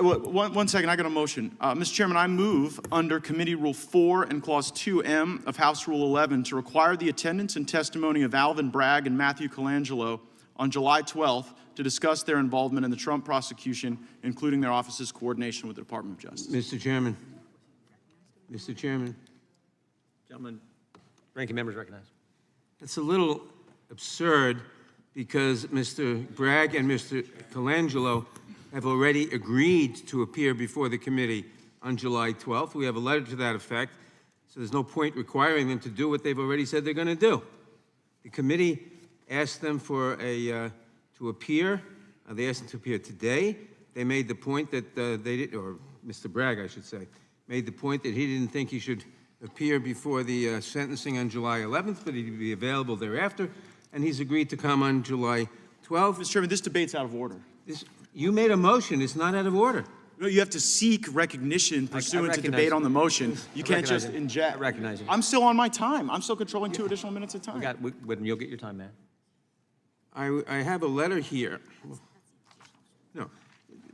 One second, I got a motion. Mr. Chairman, I move under Committee Rule 4 and Clause 2M of House Rule 11 to require the attendance and testimony of Alvin Bragg and Matthew Colangelo on July 12th to discuss their involvement in the Trump prosecution, including their office's coordination with the Department of Justice. Mr. Chairman. Mr. Chairman. Gentlemen, ranking members recognized. It's a little absurd because Mr. Bragg and Mr. Colangelo have already agreed to appear before the committee on July 12th. We have a letter to that effect, so there's no point requiring them to do what they've already said they're going to do. The committee asked them for to appear. They asked them to appear today. They made the point that they did, or Mr. Bragg, I should say, made the point that he didn't think he should appear before the sentencing on July 11th, but he'd be available thereafter, and he's agreed to come on July 12th. Mr. Chairman, this debate's out of order. You made a motion. It's not out of order. No, you have to seek recognition pursuant to debate on the inject. You can't just inject. I recognize you. I'm still on my time. I'm still controlling 2 additional minutes of time. You'll get your time, man. I have a letter here. No,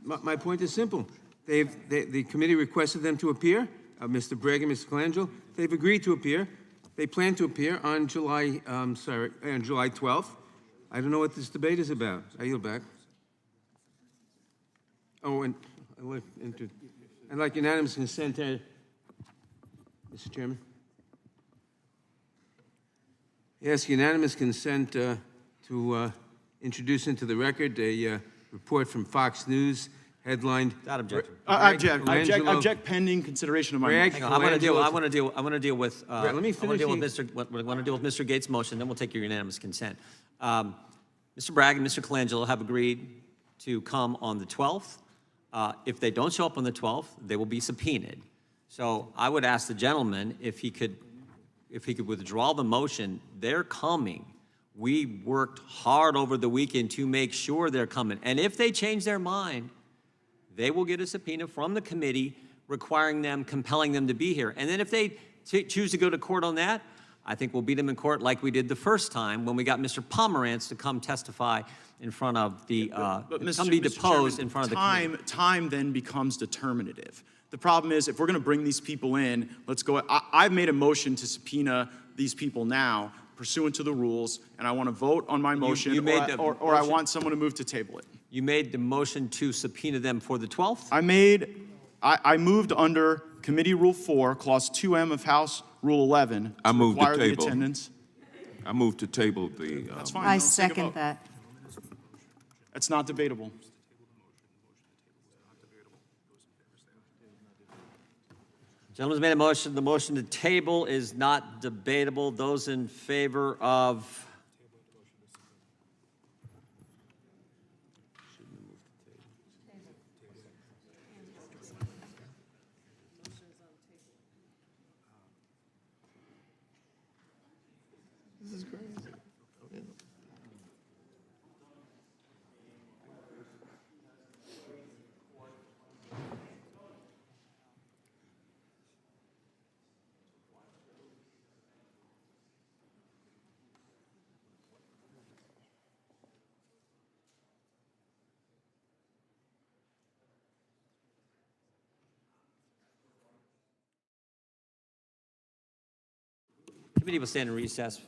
my point is simple. The committee requested them to appear, Mr. Bragg and Mr. Colangelo. They've agreed to appear. They plan to appear on July 12th. I don't know what this debate is about. I yield back. Oh, and I'd like unanimous consent, Mr. Chairman. Yes, unanimous consent to introduce into the record a report from Fox News headlined. Without objection. I object pending consideration of my motion. Hang on, I want to deal with. Let me finish. I want to deal with Mr. Gates' motion. Then we'll take your unanimous consent. Mr. Bragg and Mr. Colangelo have agreed to come on the 12th. If they don't show up on the 12th, they will be subpoenaed. So I would ask the gentleman if he could withdraw the motion. They're coming. We worked hard over the weekend to make sure they're coming. And if they change their mind, they will get a subpoena from the committee requiring them, compelling them to be here. And then if they choose to go to court on that, I think we'll beat them in court like we did the first time when we got Mr. Pomerantz to come testify in front of the, come be deposed in front of the committee. Time then becomes determinative. The problem is, if we're going to bring these people in, let's go. I've made a motion to subpoena these people now, pursuant to the rules, and I want to vote on my motion, or I want someone to move to table it. You made the motion to subpoena them for the 12th? I moved under Committee Rule 4, Clause 2M of House Rule 11, to require the attendance. I move to table the. That's fine. I second that. That's not debatable. Gentleman's made a motion. The motion to table is not debatable. Those in favor of This is crazy. committee will stand in recess.